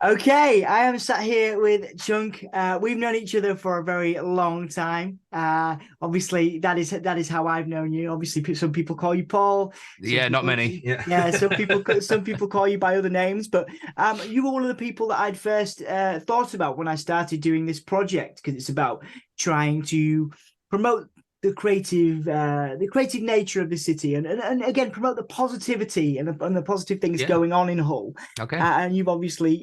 Okay, I am sat here with Chunk. We've known each other for a very long time. Obviously, that is how I've known you. Obviously, some people call you Paul. Some Yeah, not people, many. Yeah. yeah, some people call you by other names. But you were one of the people that I'd first thought about when I started doing this project because it's about trying to promote the creative nature of the city and again promote the positivity and the positive things Yeah. going on in Hull. Okay. And you obviously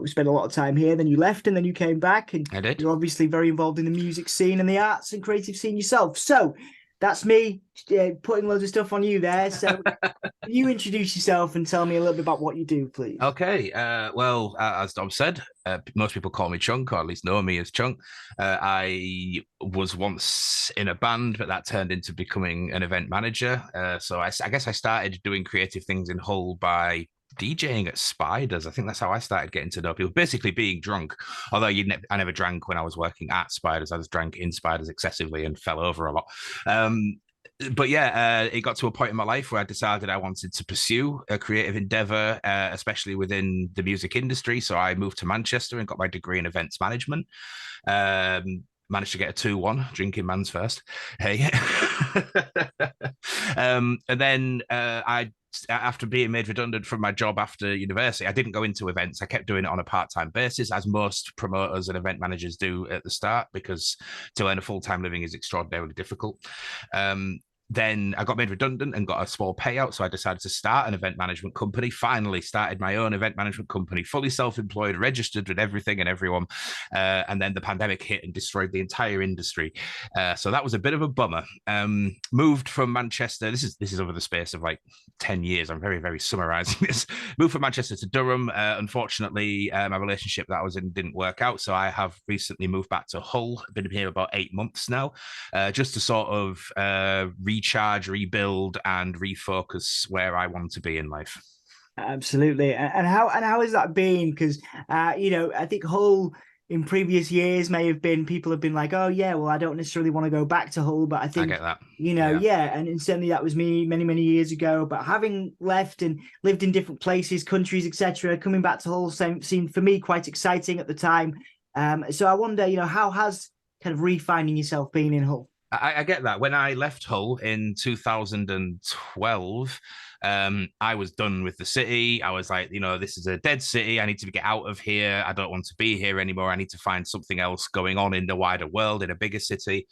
spent a lot of time here. Then you left, and then you came back, and I did. you're obviously very involved in the music scene and the arts and creative scene yourself. So that's me putting loads of stuff on you there. So can you introduce yourself and tell me a little bit about what you do, please? Okay. Well, as Dom said, most people call me Chunk, or at least know me as Chunk. I was once in a band, but that turned into becoming an event manager. So I guess I started doing creative things in Hull by DJing at Spiders. I think that's how I started getting to know people. Basically, being drunk. Although I never drank when I was working at Spiders. I just drank in Spiders excessively and fell over a lot. But yeah, it got to a point in my life where I decided I wanted to pursue a creative endeavor, especially within the music industry. So I moved to Manchester and got my degree in events management. Managed to get a 2-1, drinking man's first. Hey. And then after being made redundant from my job after university, I didn't go into events. I kept doing it on a part-time basis, as most promoters and event managers do at the start, because to earn a full-time living is extraordinarily difficult. Then I got made redundant and got a small payout. So I decided to start an event management company. Finally started my own event management company, fully self-employed, registered with everything and everyone. And then the pandemic hit and destroyed the entire industry. So that was a bit of a bummer. Moved from Manchester. This is over the space of like 10 years. I'm very, very summarizing this. Moved from Manchester to Durham. Unfortunately, my relationship that I was in didn't work out. So I have recently moved back to Hull. Been here about 8 months now, just to sort of recharge, rebuild, and refocus where I want to be in life. Absolutely. And how has that been? Because I think Hull in previous years may have been people have been like, oh yeah, well, I don't necessarily want to go back to Hull, but I I think, get that. Yeah. yeah, and certainly that was me many, many years ago. But having left and lived in different places, countries, etc., coming back to Hull seemed for me quite exciting at the time. So I wonder, how has kind of refinding yourself been in Hull? I get that. When I left Hull in 2012, I was done with the city. I was like, this is a dead city. I need to get out of here. I don't want to be here anymore. I need to find something else going on in the wider world, in a bigger city.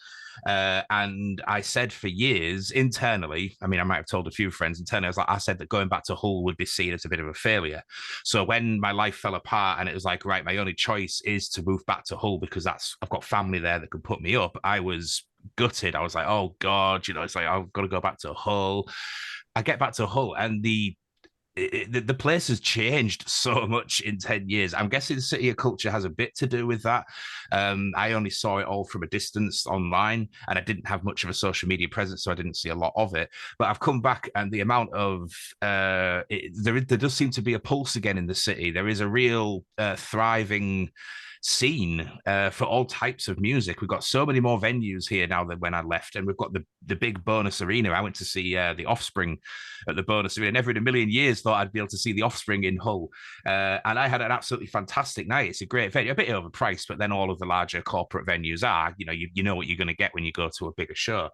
And I said for years internally, I mean, I might have told a few friends internally, I said that going back to Hull would be seen as a bit of a failure. So when my life fell apart and it was like, right, my only choice is to move back to Hull because I've got family there that could put me up. I was gutted. I was like, oh God, it's like I've got to go back to Hull. I get back to Hull and the place has changed so much in 10 years. I'm guessing the city of culture has a bit to do with that. I only saw it all from a distance online and I didn't have much of a social media presence, so I didn't see a lot of it. But I've come back and the amount of there does seem to be a pulse again in the city. There is a real thriving scene for all types of music. We've got so many more venues here now than when I left, and we've got the big Bonus Arena. I went to see the Offspring at the Bonus Arena. Never in a million years thought I'd be able to see the Offspring in Hull, and I had an absolutely fantastic night. It's a great venue, a bit overpriced, but then all of the larger corporate venues are. You know what you're going to get when you go to a bigger show.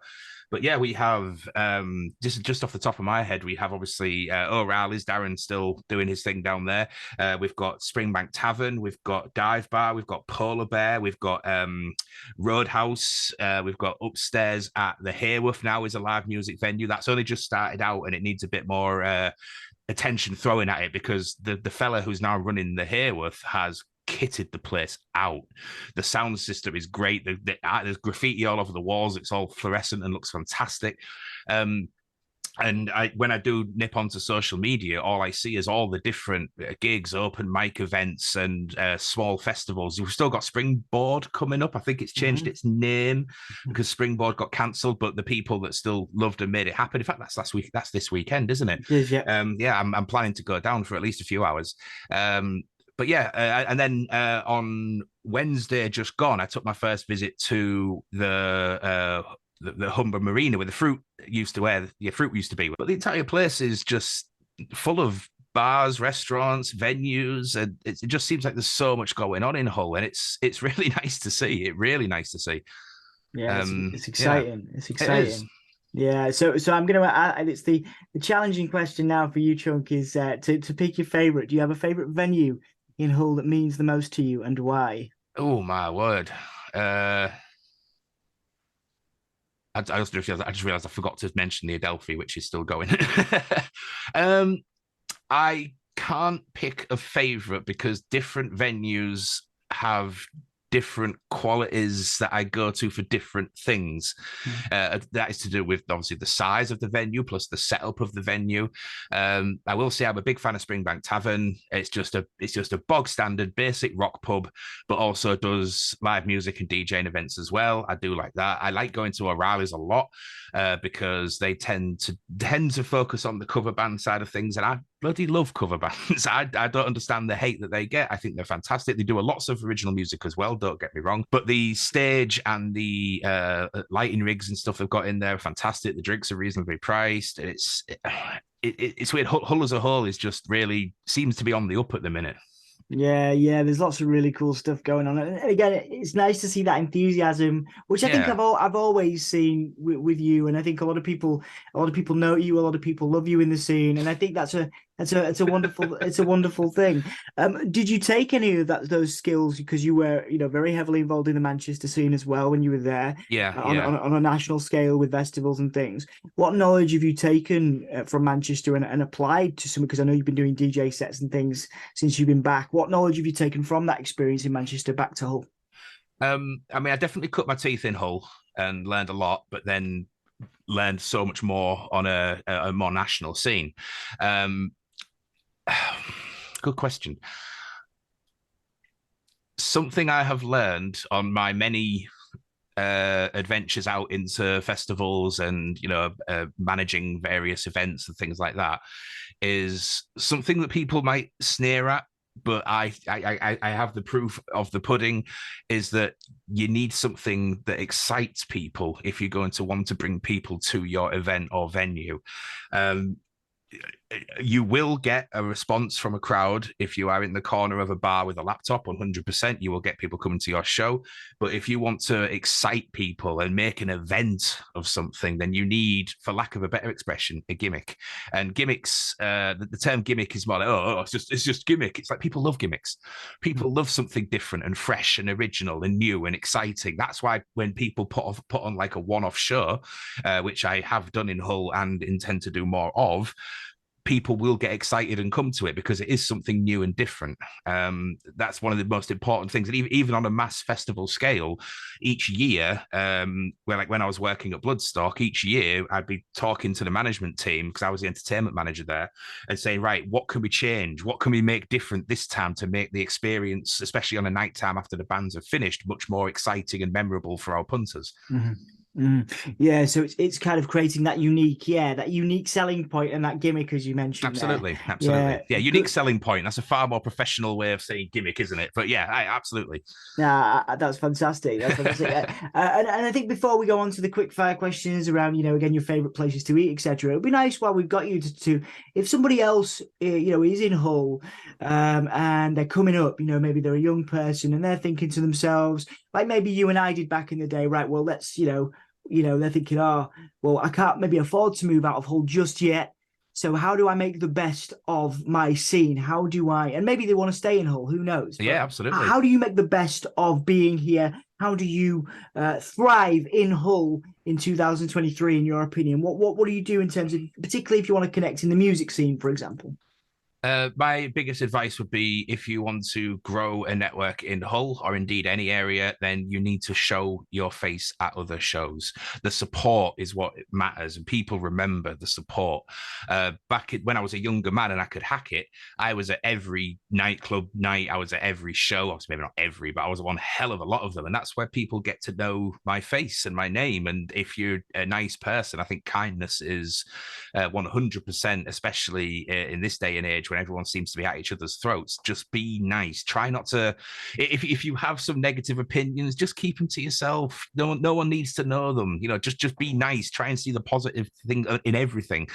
But yeah, we have just off the top of my head, we have obviously O'Reilly's. Darren's still doing his thing down there. We've got Springbank Tavern, we've got Dive Bar, we've got Polar Bear, we've got Roadhouse, we've got upstairs at the Hayworth now is a live music venue that's only just started out and it needs a bit more attention thrown at it because the fella who's now running the Hayworth has kitted the place out. The sound system is great. There's graffiti all over the walls. It's all fluorescent and looks fantastic. And when I do nip onto social media, all I see is all the different gigs, open mic events, and small festivals. We've still got Springboard coming up. I think it's changed its name because Springboard got cancelled, but the people that still loved and made it happen. In fact, that's last week. That's this weekend, isn't it? It is, yeah. Yeah, I'm planning to go down for at least a few hours. But yeah, and then on Wednesday just gone, I took my first visit to the Humber Marina where the fruit used to be, but the entire place is just full of bars, restaurants, venues, and it just seems like there's so much going on in Hull, and it's really nice to see. It really nice to see. Yeah, it's Yeah, exciting. It's it is. exciting. Yeah, so I'm gonna and it's the challenging question now for you, Chunk, is to pick your favorite. Do you have a favorite venue in Hull that means the most to you, and why? Oh my word. I just realized I forgot to mention the Adelphi, which is still going. um, I can't pick a favorite because different venues have different qualities that I go to for different things. That is to do with obviously the size of the venue plus the setup of the venue. I will say I'm a big fan of Springbank Tavern. It's just a bog standard basic rock pub, but also does live music and DJing events as well. I do like that. I like going to O'Reilly's a lot because they tend to focus on the cover band side of things, and I bloody love cover bands. I don't understand the hate that they get. I think they're fantastic. They do lots of original music as well, don't get me wrong. But the stage and the lighting rigs and stuff they've got in there are fantastic. The drinks are reasonably priced. It's weird. Hull as a whole is just really seems to be on the up at the minute. Yeah. There's lots of really cool stuff going on, and again, it's nice to see that enthusiasm, which I think Yeah. I've always seen with you, and I think a lot of people know you, a lot of people love you in the scene, and I think it's a wonderful thing. Did you take any of those skills because you were very heavily involved in the Manchester scene as well when you were there Yeah, on yeah. on a national scale with festivals and things? What knowledge have you taken from Manchester and applied to some? Because I know you've been doing DJ sets and things since you've been back. What knowledge have you taken from that experience in Manchester back to Hull? I mean, I definitely cut my teeth in Hull and learned a lot, but then learned so much more on a more national scene. Um, Good question. Something I have learned on my many adventures out into festivals and managing various events and things like that is something that people might sneer at, but I have the proof of the pudding is that you need something that excites people if you're going to want to bring people to your event or venue. Um, you will get a response from a crowd if you are in the corner of a bar with a laptop. 100% you will get people coming to your show. But if you want to excite people and make an event of something, then you need, for lack of a better expression, a gimmick. And gimmicks, the term gimmick is more like, it's just gimmick. It's like people love gimmicks. People love something different and fresh and original and new and exciting. That's why when people put on like a one-off show, which I have done in Hull and intend to do more of, people will get excited and come to it because it is something new and different. That's one of the most important things. And even on a mass festival scale, each year, where like when I was working at Bloodstock, each year I'd be talking to the management team because I was the entertainment manager there and saying, right, what can we change? What can we make different this time to make the experience, especially on a night time after the bands have finished, much more exciting and memorable for our punters? Mm-hmm. Yeah, so it's kind of creating that unique selling point and that gimmick as you mentioned there. Absolutely. Yeah, unique Good. selling point. That's a far more professional way of saying gimmick, isn't it? But yeah, absolutely. Yeah, that's fantastic. That's fantastic. And I think before we go on to the quick fire questions around, again, your favorite places to eat, etc., it'd be nice while we've got you to if somebody else, is in Hull, and they're coming up, maybe they're a young person and they're thinking to themselves, like maybe you and I did back in the day, right? Well, let's, they're thinking, oh, well, I can't maybe afford to move out of Hull just yet. So how do I make the best of my scene? How do I, and maybe they want to stay in Hull, who knows? Yeah, But absolutely. how do you make the best of being here? How do you thrive in Hull in 2023, in your opinion? What do you do in terms of, particularly if you want to connect in the music scene, for example? My biggest advice would be if you want to grow a network in Hull or indeed any area, then you need to show your face at other shows. The support is what matters, and people remember the support. When I was a younger man and I could hack it, I was at every nightclub night. I was at every show. Obviously, maybe not every, but I was on a hell of a lot of them. And that's where people get to know my face and my name. And if you're a nice person, I think kindness is 100%, especially in this day and age when when everyone seems to be at each other's throats. Just be nice. Try not to. If you have some negative opinions, just keep them to yourself. No one needs to know them. Just be nice. Try and see the positive thing in everything.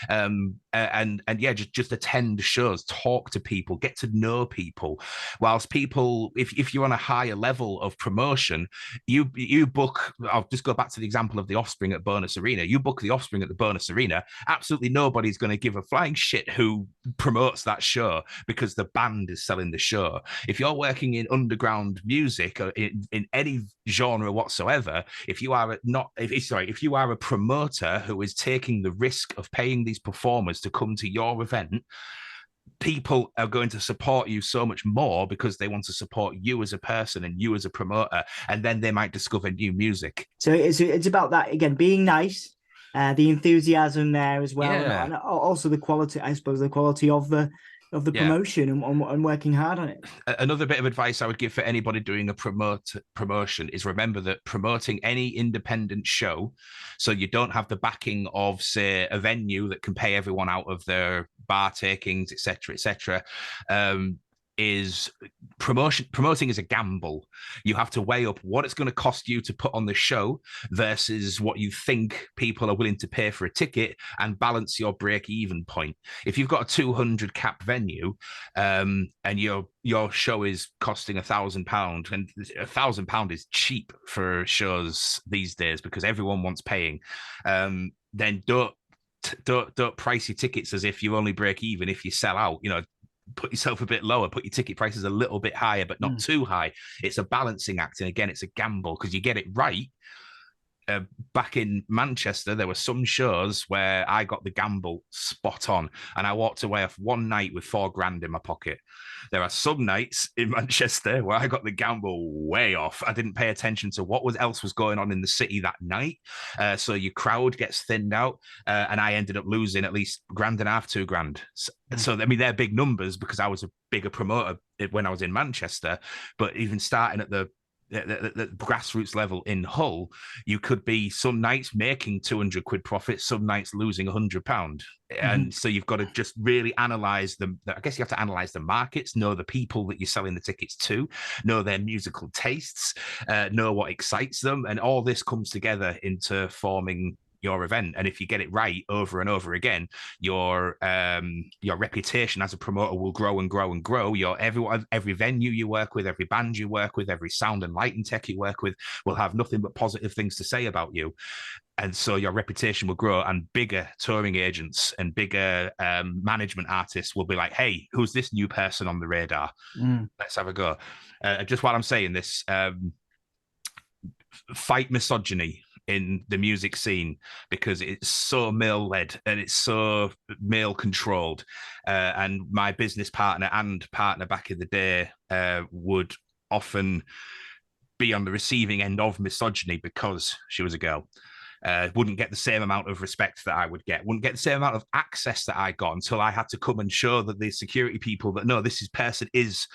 And yeah, just attend shows, talk to people, get to know people. Whilst people, if you're on a higher level of promotion, you book. I'll just go back to the example of the Offspring at Bonus Arena. You book the Offspring at the Bonus Arena. Absolutely nobody's going to give a flying shit who promotes that show because the band is selling the show. If you're working in underground music or in any genre whatsoever, if you are a promoter who is taking the risk of paying these performers to come to your event, people are going to support you so much more because they want to support you as a person and you as a promoter, and then they might discover new music. So it's about that again, being nice, the enthusiasm there as well, Yeah. and also the quality, I suppose, the quality of the promotion and working hard on it. Another bit of advice I would give for anybody doing a promotion is remember that promoting any independent show, so you don't have the backing of, say, a venue that can pay everyone out of their bar takings, etc., is promoting is a gamble. You have to weigh up what it's going to cost you to put on the show versus what you think people are willing to pay for a ticket, and balance your break-even point. If you've got a 200 cap venue, and your show is costing £1,000, and £1,000 is cheap for shows these days because everyone wants paying, then don't price your tickets as if you only break even if you sell out. Put yourself a bit lower, put your ticket prices a little bit higher, but not too high. It's a balancing act. And again, it's a gamble because you get it right. Back in Manchester, there were some shows where I got the gamble spot on, and I walked away off one night with £4,000 in my pocket. There are some nights in Manchester where I got the gamble way off. I didn't pay attention to what else was going on in the city that night. So your crowd gets thinned out, and I ended up losing at least £1.5, £2,000. So I mean, they're big numbers because I was a bigger promoter when I was in Manchester. But even starting at the grassroots level in Hull, you could be some nights making 200 quid profit, some nights losing £100. And so you've got to just really analyze them. I guess you have to analyze the markets, know the people that you're selling the tickets to, know their musical tastes, know what excites them. And all this comes together into forming your event. And if you get it right over and over again, your reputation as a promoter will grow and grow and grow. Every venue you work with, every band you work with, every sound and lighting tech you work with will have nothing but positive things to say about you. And so your reputation will grow, and bigger touring agents and bigger management artists will be like, hey, who's this new person on the radar? Let's have a go. Just while I'm saying this, fight misogyny in the music scene because it's so male-led and it's so male-controlled. And my business partner back in the day would often be on the receiving end of misogyny because she was a girl. Wouldn't get the same amount of respect that I would get, wouldn't get the same amount of access that I got until I had to come and show that the security people that, no, this person is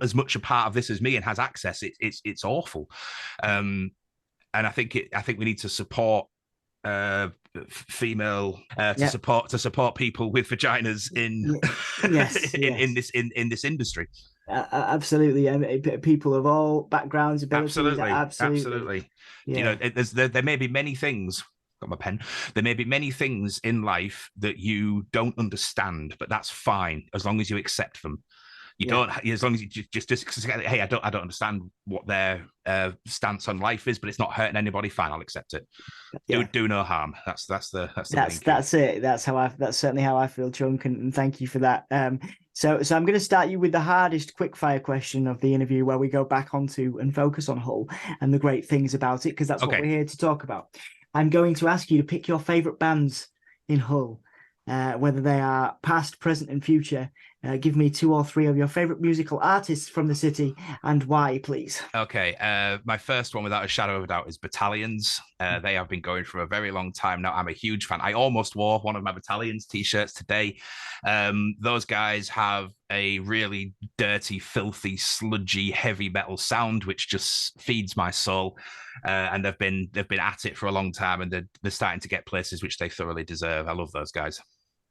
as much a part of this as me and has access. It's awful. And I think we need to support female to support people with vaginas in in this industry. Absolutely, and people of all backgrounds, abilities. Absolutely. Yeah. There may be many things. Got my pen. There may be many things in life that you don't understand, but that's fine as long as you accept them. You don't, as long as you just hey, I don't understand what their stance on life is, but it's not hurting anybody. Fine, I'll accept it. Do no harm. That's it. That's certainly how I feel, Chunk, and thank you for that. So I'm going to start you with the hardest quickfire question of the interview, where we go back onto and focus on Hull and the great things about it, because that's what we're here to talk about. I'm going to ask you to pick your favourite bands in Hull, whether they are past, present, and future. Give me 2 or 3 of your favourite musical artists from the city and why, please. Okay. My first one, without a shadow of a doubt, is Battalions. They have been going for a very long time now. I'm a huge fan. I almost wore one of my Battalions t-shirts today. Those guys have a really dirty, filthy, sludgy, heavy metal sound, which just feeds my soul. And they've been at it for a long time, and they're starting to get places which they thoroughly deserve. I love those guys.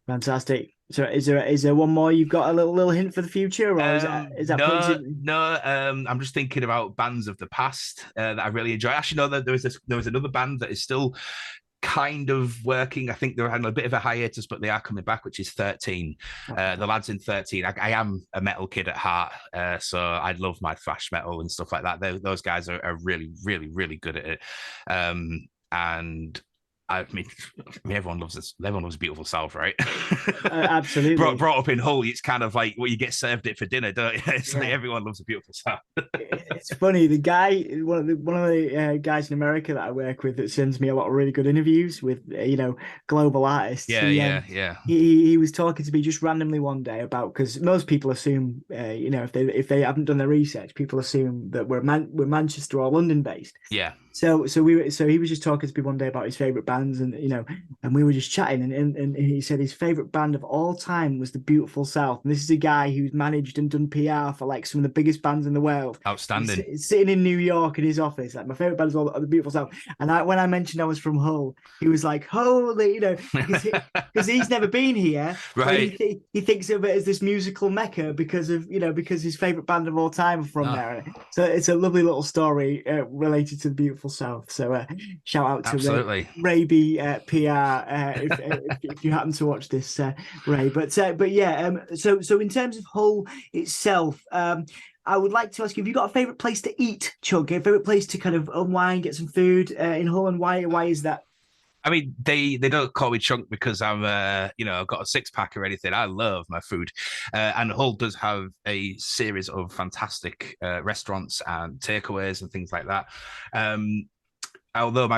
Fantastic. So is there one more you've got a little hint for the future, or is that pretty No, soon? no. I'm just thinking about bands of the past that I really enjoy. Actually, no, there was another band that is still kind of working. I think they're having a bit of a hiatus, but they are coming back, which is 13. The lads in 13. I am a metal kid at heart, so I love my thrash metal and stuff like that. Those guys are really, really, really good at it. And I mean, everyone loves this. Everyone loves Beautiful South, right? brought Absolutely. brought up in Hull, it's kind of like what you get served it for dinner, don't you? It's like Yeah. everyone loves a Beautiful South. It's funny. The guy, one of the guys in America that I work with, that sends me a lot of really good interviews with global artists. Yeah, He yeah, yeah, he was talking to me just randomly one day about, because most people assume if they haven't done their research, people assume that we're Manchester or London based. yeah. So he was just talking to me one day about his favorite bands, and we were just chatting, and he said his favorite band of all time was the Beautiful South. And this is a guy who's managed and done PR for like some of the biggest bands in the world. He's Outstanding. sitting in New York in his office. Like, my favorite band is all the Beautiful South. And when I mentioned I was from Hull, he was like, "Holy," because he's never been here, but Right. he thinks of it as this musical mecca because his favorite band of all time are from Oh, there. So it's a lovely little story related to the Beautiful South. So shout out to absolutely. Ray B PR if you happen to watch this, Ray. But yeah, so in terms of Hull itself, I would like to ask you, have you got a favorite place to eat, Chug? A favorite place to kind of unwind, get some food in Hull, and why is that? I mean, they don't call me chunk because I'm I've got a six pack or anything. I love my food, and Hull does have a series of fantastic restaurants and takeaways and things like that. Um, Although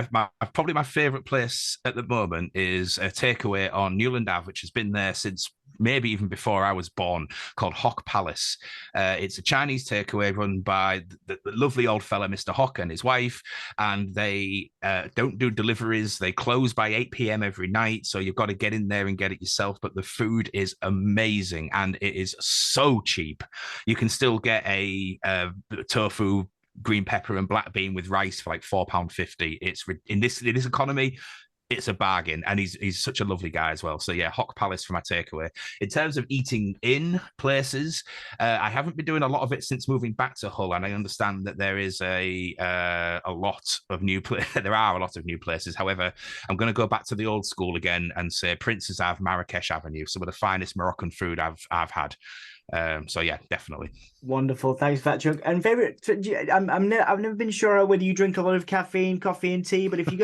probably my favorite place at the moment is a takeaway on Newland Ave, which has been there since maybe even before I was born, called Hock Palace. It's a Chinese takeaway run by the lovely old fella, Mr. Hock, and his wife, and they don't do deliveries. They close by 8 p.m. every night, so you've got to get in there and get it yourself, but the food is amazing, and it is so cheap. You can still get a tofu, green pepper and black bean with rice for like £4.50. It's in this economy, it's a bargain, and he's such a lovely guy as well. So yeah, Hock Palace for my takeaway. In terms of eating in places, I haven't been doing a lot of it since moving back to Hull, and I understand that there is a lot of there are a lot of new places. However, I'm going to go back to the old school again and say Prince's Ave, Marrakesh Avenue, some of the finest Moroccan food I've had. So yeah, definitely. Wonderful, thanks for that, Chuck. And favorite, I've never been sure whether you drink a lot of caffeine, coffee, and tea. But if you've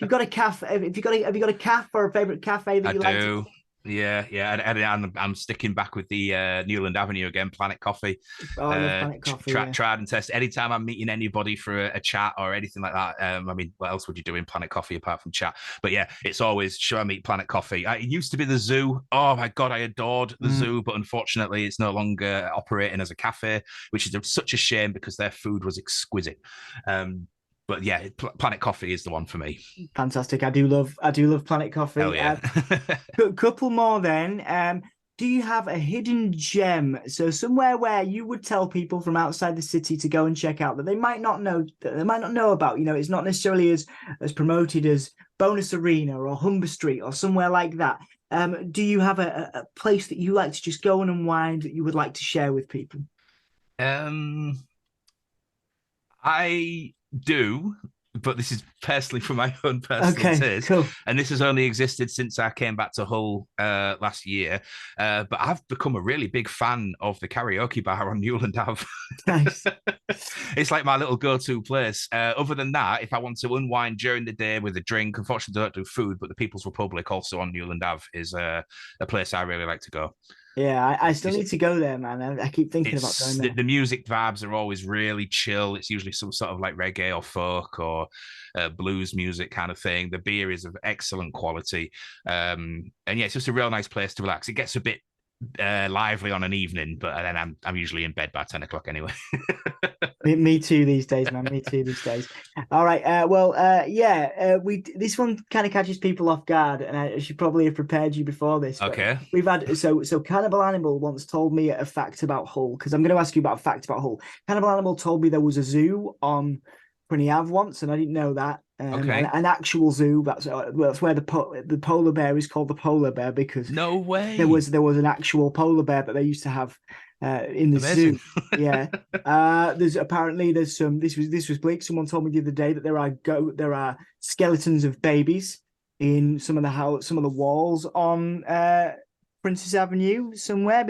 got a cafe, have you got a caf or a favorite cafe that I you like to? do. Yeah, yeah, and I'm sticking back with the Newland Avenue again, Planet Coffee. Oh, I love Planet Coffee. Yeah. Tried and tested. Anytime I'm meeting anybody for a chat or anything like that, I mean, what else would you do in Planet Coffee apart from chat? But yeah, it's always should I meet Planet Coffee. It used to be the zoo. Oh my god, I adored the Mm. zoo, but unfortunately, it's no longer operating as a cafe, which is such a shame because their food was exquisite. But yeah, Planet Coffee is the one for me. Fantastic. I do love Planet Hell Coffee. yeah. Couple more then. Do you have a hidden gem? So somewhere where you would tell people from outside the city to go and check out that they might not know about. It's not necessarily as promoted as Bonus Arena or Humber Street or somewhere like that. Do you have a place that you like to just go and unwind that you would like to share with people? um, I do, but this is personally for my own personal Okay, taste, cool. and this has only existed since I came back to Hull last year. But I've become a really big fan of the karaoke bar on Newland Ave. Nice. It's like my little go-to place. Other than that, if I want to unwind during the day with a drink, unfortunately, I don't do food, but the People's Republic, also on Newland Ave, is a place I really like to go. Yeah, I still It's need to go there, man. I keep thinking about it's going there. the music vibes are always really chill. It's usually some sort of like reggae or folk or blues music kind of thing. The beer is of excellent quality, and yeah, it's just a real nice place to relax. It gets a bit lively on an evening, but then I'm usually in bed by 10 o'clock anyway. Me too these days, man. Me too these days. All right. Well, yeah. We this one kind of catches people off guard, and I should probably have prepared you before this. But Okay. we've had so Cannibal Animal once told me a fact about Hull, because I'm going to ask you about a fact about Hull. Cannibal Animal told me there was a zoo on Prinny Ave once, and I didn't know that. Okay. an actual zoo. That's where the polar bear is called the polar bear, because No way. there was an actual polar bear that they used to have in the Amazing. zoo. Yeah. There's some, this was bleak. Someone told me the other day that there are skeletons of babies in some of the walls on Princess Avenue somewhere,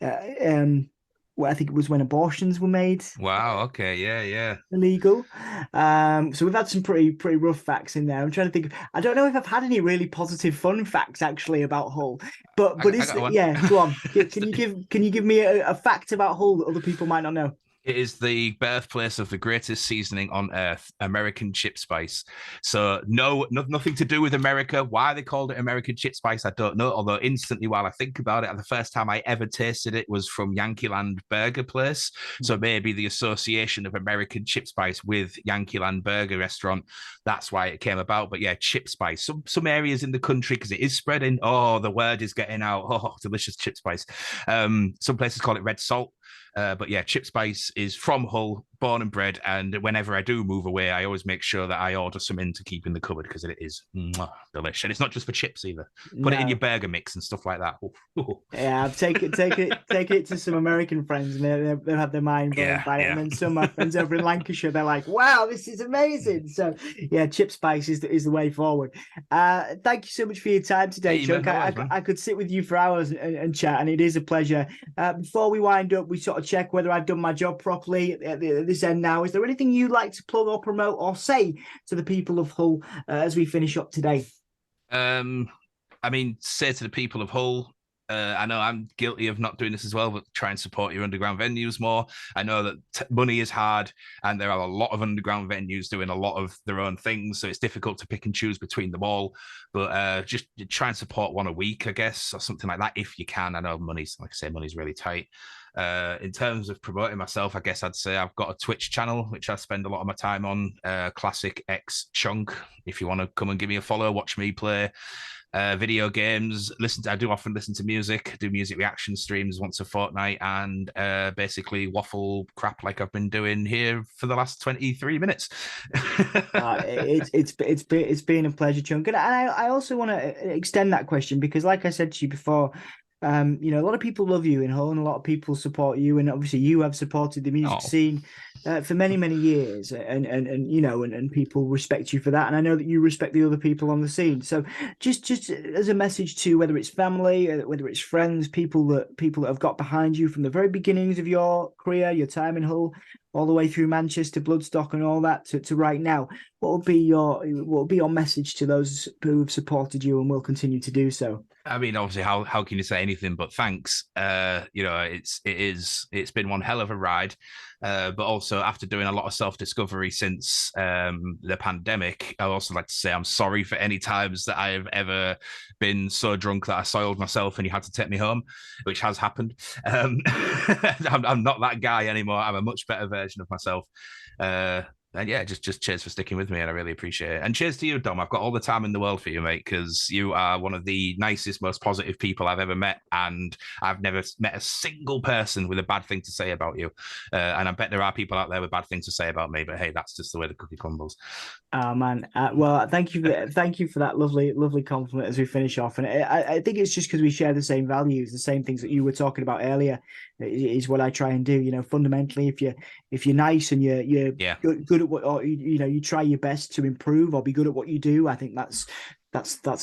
um well, I think it was when abortions were made Wow. Okay. Yeah. Yeah. illegal. So we've had some pretty rough facts in there. I'm trying to think. I don't know if I've had any really positive fun facts actually about Hull, but I is got one. yeah, go on. Can you give me a fact about Hull that other people might not know? It is the birthplace of the greatest seasoning on earth, American chip spice. So nothing to do with America. Why they called it American chip spice, I don't know. Although instantly, while I think about it, the first time I ever tasted it was from Yankee Land Burger Place. So maybe the association of American chip spice with Yankee Land Burger Restaurant, that's why it came about. But yeah, chip spice. Some areas in the country, because it is spreading. Oh, the word is getting out. Oh, delicious chip spice. Some places call it red salt. But yeah, Chip Spice is from Hull, born and bred. And whenever I do move away, I always make sure that I order some in to keep in the cupboard because it is delicious. And it's not just for chips either. Put it in your No. burger mix and stuff like that. Yeah, I've take it to some American friends, and they've had their mind blown Yeah, by it. And yeah. then some of my friends over in Lancashire, they're like, "Wow, this is amazing!" So yeah, chip spice is the way forward. Thank you so much for your time today, Hey, man, Chuck. no worries, man. I could sit with you for hours and chat, and it is a pleasure. Before we wind up, we sort of check whether I've done my job properly at this end. Now, is there anything you'd like to plug or promote or say to the people of Hull as we finish up today? Um, I mean, say to the people of Hull, I know I'm guilty of not doing this as well, but try and support your underground venues more. I know that money is hard, and there are a lot of underground venues doing a lot of their own things, so it's difficult to pick and choose between them all. But just try and support one a week, I guess, or something like that if you can. I know money's, like I say, money's really tight. In terms of promoting myself, I guess I'd say I've got a Twitch channel which I spend a lot of my time on. Classic X Chunk. If you want to come and give me a follow, watch me play video games. I do often listen to music. Do music reaction streams once a fortnight, and basically waffle crap like I've been doing here for the last 23 minutes. It's been a pleasure, Chunk. And I also want to extend that question because, like I said to you before, a lot of people love you in Hull, and a lot of people support you, and obviously you have supported the music scene for many years, and people respect you for that, and I know that you respect the other people on the scene. So just as a message to whether it's family, whether it's friends, people that have got behind you from the very beginnings of your career, your time in Hull, all the way through Manchester, Bloodstock, and all that to right now, what would be your message to those who have supported you and will continue to do so? I mean, obviously, how can you say anything but thanks? It's been one hell of a ride, but also after doing a lot of self discovery since the pandemic, I also like to say I'm sorry for any times that I have ever been so drunk that I soiled myself and you had to take me home, which has happened. I'm not that guy anymore. I'm a much better version of myself. And yeah, just cheers for sticking with me, and I really appreciate it. And cheers to you, Dom. I've got all the time in the world for you, mate, because you are one of the nicest, most positive people I've ever met, and I've never met a single person with a bad thing to say about you. And I bet there are people out there with bad things to say about me, but hey, that's just the way the cookie crumbles. Oh man, well, thank you for that lovely compliment as we finish off. And I think it's just because we share the same values, the same things that you were talking about earlier, is what I try and do. Fundamentally, if you're nice and you're Yeah. good at what, or you try your best to improve or be good at what you do, I think that's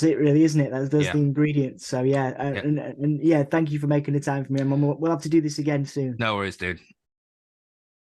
it, really, isn't it? Those the ingredients. So yeah, and yeah, thank you for making the time for me. And we'll have to do this again soon. No worries, dude.